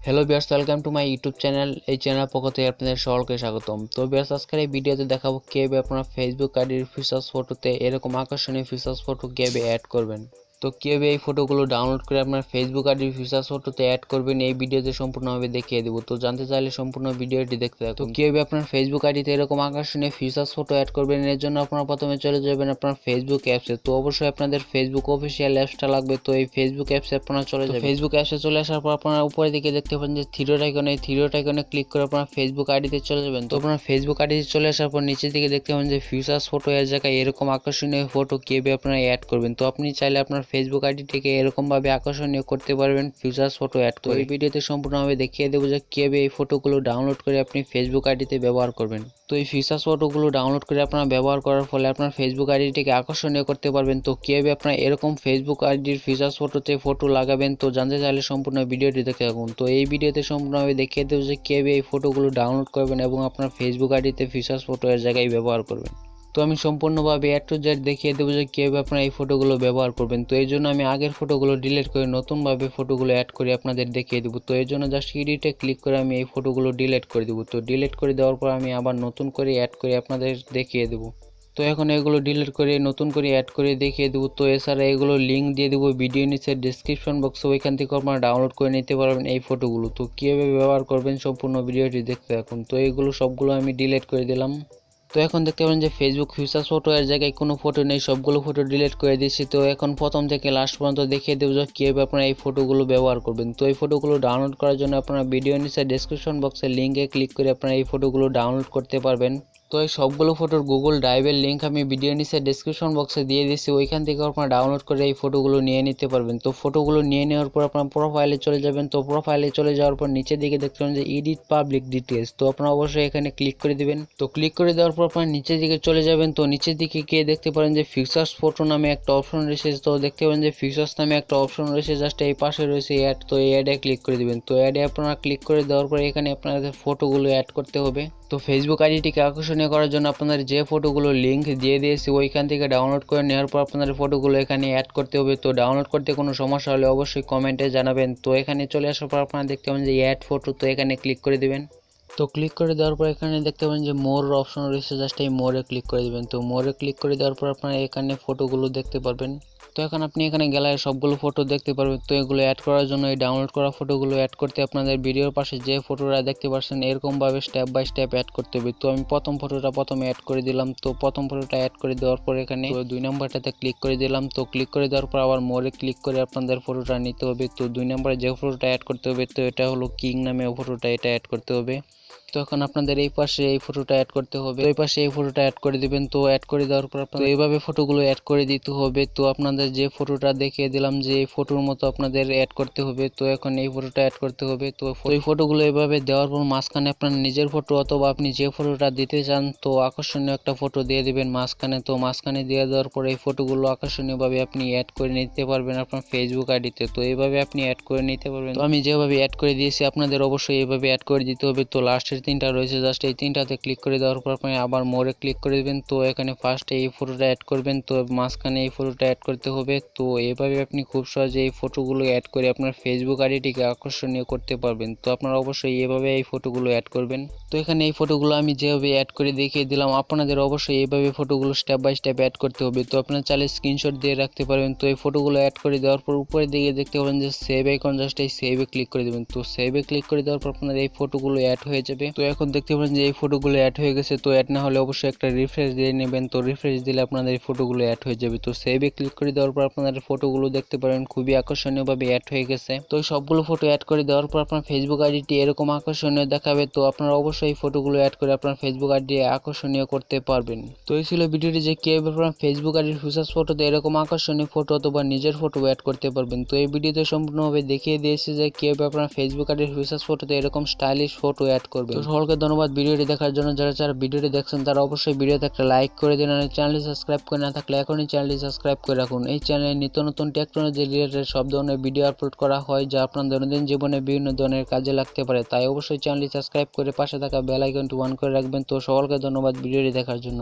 Hello viewers, welcome to my YouTube channel. এই channel পক্ষ থেকে আপনাদের সকলকে স্বাগতম। তো ভিউয়ার্স, আজকের এই ভিডিওতে দেখাবো কিভাবে আপনার ফেসবুক আইডির ফিচার্স ফটোতে এরকম আকর্ষণীয় ফিচার্স ফটো কিভাবে অ্যাড করবেন। তো কিভাবে এই ফটোগুলো ডাউনলোড করে আপনার ফেসবুক আইডির ফিচার্স ফটোতে অ্যাড করবেন এই ভিডিওতে সম্পূর্ণভাবে দেখিয়ে দেবো। তো জানতে চাইলে সম্পূর্ণ ভিডিওটি দেখতে থাকুন। তো কিভাবে আপনার ফেসবুক আইডিতে এরকম আকর্ষণীয় ফিচার্স ফটো অ্যাড করবেন, এর জন্য আপনারা প্রথমে চলে যাবেন আপনার ফেসবুক অ্যাপসে। তো অবশ্যই আপনাদের ফেসবুক অফিসিয়াল অ্যাপসটা লাগবে। তো এই ফেসবুক অ্যাপসে আপনারা চলে যাবেন। ফেসবুক অ্যাপসে চলে আসার পর আপনারা উপরের দিকে দেখতে পাবেন যে থ্রিডট আইকন, এই থ্রিডট আইকনে ক্লিক করে আপনার ফেসবুক আইডিতে চলে যাবেন। তো আপনার ফেসবুক আইডিতে চলে আসার পর নিচের দিকে দেখতে পাবেন যে ফিচার্স ফটো এর জায়গায় এরকম আকর্ষণীয় ফটো কিভাবে আপনারা অ্যাড করবেন। তো আপনি চাইলে আপনার ফেসবুক আইডিটিকে এরকম ভাবে আকর্ষণীয় করতে পারবেন ফিচার্স ফটো অ্যাড করে। এই ভিডিওতে সম্পূর্ণভাবে দেখিয়ে দেবো যে কিভাবে এই ফটোগুলো ডাউনলোড করে আপনি ফেসবুক আইডিতে ব্যবহার করবেন। তো এই ফিচার্স ফটোগুলো ডাউনলোড করে আপনারা ব্যবহার করার ফলে আপনার ফেসবুক আইডিটিকে আকর্ষণীয় করতে পারবেন। তো কিভাবে আপনারা এরকম ফেসবুক আইডির ফিচার্স ফটোতে ফটো লাগাবেন, তো জানতে চাইলে সম্পূর্ণ ভিডিওটি দেখে থাকুন। তো এই ভিডিওতে সম্পূর্ণভাবে দেখিয়ে দেবো যে কিভাবে এই ফটোগুলো ডাউনলোড করবেন এবং আপনার ফেসবুক আইডিতে ফিচার্স ফটো এর জায়গায় ব্যবহার করবেন। তো আমি সম্পূর্ণভাবে এ টু জেড দেখিয়ে দেবো যে কীভাবে আপনারা এই ফটোগুলো ব্যবহার করবেন। তো এই জন্য আমি আগের ফটোগুলো ডিলিট করে নতুনভাবে ফটোগুলো অ্যাড করে আপনাদের দেখিয়ে দেবো। তো এই জন্য জাস্ট এডিটে ক্লিক করে আমি এই ফটোগুলো ডিলিট করে দেবো। তো ডিলিট করে দেওয়ার পর আমি আবার নতুন করে অ্যাড করে আপনাদের দেখিয়ে দেবো। তো এখন এগুলো ডিলিট করে নতুন করে অ্যাড করে দেখিয়ে দেবো। তো এছাড়া এগুলো লিঙ্ক দিয়ে দেবো ভিডিও নিচে ডিসক্রিপশন বক্সে, ওইখান থেকে আপনারা ডাউনলোড করে নিতে পারবেন এই ফটোগুলো। তো কীভাবে ব্যবহার করবেন সম্পূর্ণ ভিডিওটি দেখতে থাকুন। তো এইগুলো সবগুলো আমি ডিলিট করে দিলাম। তো এখন দেখতে পাবেন যে ফেসবুক ফিচার্স ফটো এর জায়গায় কোনো ফটো নেই, সবগুলো ফটো ডিলিট করে দিয়েছি। তো এখন প্রথম থেকে লাস্ট পর্যন্ত দেখিয়ে দেবো যে কীভাবে আপনারা এই ফটোগুলো ব্যবহার করবেন। তো এই ফটোগুলো ডাউনলোড করার জন্য আপনারা ভিডিও নিচে ডেসক্রিপশন বক্সের লিঙ্কে ক্লিক করে আপনারা এই ফটোগুলো ডাউনলোড করতে পারবেন। তো এই সবগুলো ফটোর গুগল ড্রাইভের লিঙ্ক আমি ভিডিও নিচে ডেসক্রিপশন বক্সে দিয়ে দিয়েছি, ওইখান থেকে আপনারা ডাউনলোড করে এই ফটোগুলো নিয়ে নিতে পারবেন। তো ফটোগুলো নিয়ে নেওয়ার পর আপনার প্রোফাইলে চলে যাবেন। তো প্রোফাইলে চলে যাওয়ার পর নিচের দিকে দেখতে পাবেন যে এডিট পাবলিক ডিটেলস, তো আপনারা অবশ্যই এখানে ক্লিক করে দিবেন। তো ক্লিক করে দেওয়ার পর আপনার নিচের দিকে চলে যাবেন। তো নিচের দিকে গিয়ে দেখতে পারেন যে ফিচার্স ফটো নামে একটা অপশন রয়েছে। তো দেখতে পাবেন যে ফিচার্স নামে একটা অপশন রয়েছে, জাস্ট এই পাশে রয়েছে অ্যাড। তো এই অ্যাডে ক্লিক করে দিবেন। তো অ্যাডে আপনারা ক্লিক করে দেওয়ার পর এখানে আপনাদের ফটোগুলো অ্যাড করতে হবে। তো ফেসবুক আইডিটিকে আকর্ষণীয় করার জন্য আপনাদের যে ফটোগুলো লিঙ্ক দিয়ে দিয়েছি ওইখান থেকে ডাউনলোড করে নেওয়ার পর আপনাদের ফটোগুলো এখানে অ্যাড করতে হবে। তো ডাউনলোড করতে কোনো সমস্যা হলে অবশ্যই কমেন্টে জানাবেন। তো এখানে চলে আসার পর আপনারা দেখতে পাবেন যে অ্যাড ফটো, তো এখানে ক্লিক করে দিবেন। তো ক্লিক করে দেওয়ার পর এখানে দেখতে পাবেন যে মোর অপশন রয়েছে, জাস্ট এই মোরে ক্লিক করে দিবেন। তো মোরে ক্লিক করে দেওয়ার পর আপনারা এখানে ফটোগুলো দেখতে পারবেন। তো এখন আপনি এখানে গ্যালারি সবগুলো ফটো দেখতে পারবেন। তো এগুলো অ্যাড করার জন্য এই ডাউনলোড করা ফটোগুলো অ্যাড করতে আপনাদের ভিডিওর পাশে যে ফটোটা দেখতে পাচ্ছেন এরকমভাবে স্টেপ বাই স্টেপ অ্যাড করতে হবে। তো আমি প্রথম ফটোটা প্রথমে অ্যাড করে দিলাম। তো প্রথম ফটোটা অ্যাড করে দেওয়ার পর এখানে 2 নম্বরটাতে ক্লিক করে দিলাম। তো ক্লিক করে দেওয়ার পর আবার মোরে ক্লিক করে আপনাদের ফটোটা নিতে হবে। তো 2 নম্বরে যে ফটোটা অ্যাড করতে হবে, তো এটা হলো কিং নামে ফটোটা, এটা অ্যাড করতে হবে। তো এখন আপনাদের এই পাশে এই ফটোটা অ্যাড করতে হবে, ওই পাশে এই ফটোটা অ্যাড করে দিবেন। তো অ্যাড করে দেওয়ার পর আপনাদের এইভাবে ফটোগুলো অ্যাড করে দিতে হবে। তো আপনাদের যে ফটোটা দেখিয়ে দিলাম যে এই ফটোর মতো আপনাদের অ্যাড করতে হবে। তো এখন এই ফটোটা অ্যাড করতে হবে। তো এই ফটোগুলো এভাবে দেওয়ার পর মাঝখানে আপনার নিজের ফটো অথবা আপনি যে ফটোটা দিতে চান তো আকর্ষণীয় একটা ফটো দিয়ে দিবেন মাঝখানে। তো মাঝখানে দিয়ে দেওয়ার পর এই ফটোগুলো আকর্ষণীয়ভাবে আপনি অ্যাড করে নিতে পারবেন আপনার ফেসবুক আইডিতে। তো এইভাবে আপনি অ্যাড করে নিতে পারবেন। তো আমি যেভাবে অ্যাড করে দিয়েছি আপনাদের অবশ্যই এইভাবে অ্যাড করে দিতে হবে। তো লাস্টের 3টা রয়েছে, জাস্ট এই 3টাতে ক্লিক করে দেওয়ার পর আপনি আবার মোরে ক্লিক করে দিবেন। তো এখানে ফার্স্টে এই ফটোটা অ্যাড করবেন, তো মাঝখানে এই ফটোটা অ্যাড করতে হবে। তো এইভাবে আপনি খুব সহজে এই ফটোগুলো অ্যাড করে আপনার ফেসবুক আইডিটিকে আকর্ষণীয় করতে পারবেন। তো আপনারা অবশ্যই এইভাবে এই ফটোগুলো অ্যাড করবেন। তো এখানে এই ফটোগুলো আমি যেভাবে অ্যাড করে দেখিয়ে দিলাম, আপনাদের অবশ্যই এইভাবে ফটোগুলো স্টেপ বাই স্টেপ অ্যাড করতে হবে। তো আপনারা চাইলে স্ক্রিনশট দিয়ে রাখতে পারবেন। তো এই ফটোগুলো অ্যাড করে দেওয়ার পর উপরের দিকে দেখতে পাবেন যে সেভ আইকন, জাস্ট এই সেভে ক্লিক করে দেবেন। তো সেভে ক্লিক করে দেওয়ার পর আপনাদের এই ফটোগুলো অ্যাড হয়ে যাবে। তো এখন দেখতে পাবেন যে এই ফটোগুলো অ্যাড হয়ে গেছে। তো অ্যাড না হলে অবশ্যই একটা রিফ্রেশ দিয়ে নেবেন। তো রিফ্রেশ দিলে আপনাদের এই ফটোগুলো অ্যাড হয়ে যাবে। তো সেভে ক্লিক করে দেওয়ার পর আপনাদের ফটোগুলো দেখতে পারেন খুবই আকর্ষণীয়ভাবে অ্যাড হয়ে গেছে। তো এই সবগুলো ফটো অ্যাড করে দেওয়ার পর আপনার ফেসবুক আইডিটি এরকম আকর্ষণীয় দেখাবে। তো আপনারা অবশ্যই এই ফটোগুলো অ্যাড করে আপনার ফেসবুক আইডি আকর্ষণীয় করতে পারবেন। তো এই ছিল ভিডিওটি যে কিভাবে আপনার ফেসবুক আইডির ফিচার্স ফটোতে এরকম আকর্ষণীয় ফটো অথবা নিজের ফটো অ্যাড করতে পারবেন। তো এই ভিডিওতে সম্পূর্ণভাবে দেখিয়ে দিয়েছি যে কিভাবে আপনার ফেসবুক আইডির ফিচার্স ফটোতে এরকম স্টাইলিশ ফটো অ্যাড করবেন। তো সকলকে ধন্যবাদ ভিডিওটি দেখার জন্য। যারা ভিডিওটি দেখছেন তারা অবশ্যই ভিডিওতে একটা লাইক করে দিন, আর চ্যানেলটি সাবস্ক্রাইব করে না থাকলে এখনই চ্যানেলটি সাবস্ক্রাইব করে রাখুন। এই চ্যানেলে নিত্য নতুন টেকনোলজি রিলেটেড সব ধরনের ভিডিও আপলোড করা হয় যা আপনার দৈনন্দিন জীবনে বিভিন্ন ধরনের কাজে লাগতে পারে। তাই অবশ্যই চ্যানেলটি সাবস্ক্রাইব করে পাশে থাকা বেল আইকনটি অন করে রাখবেন। তো সকলকে ধন্যবাদ ভিডিওটি দেখার জন্য।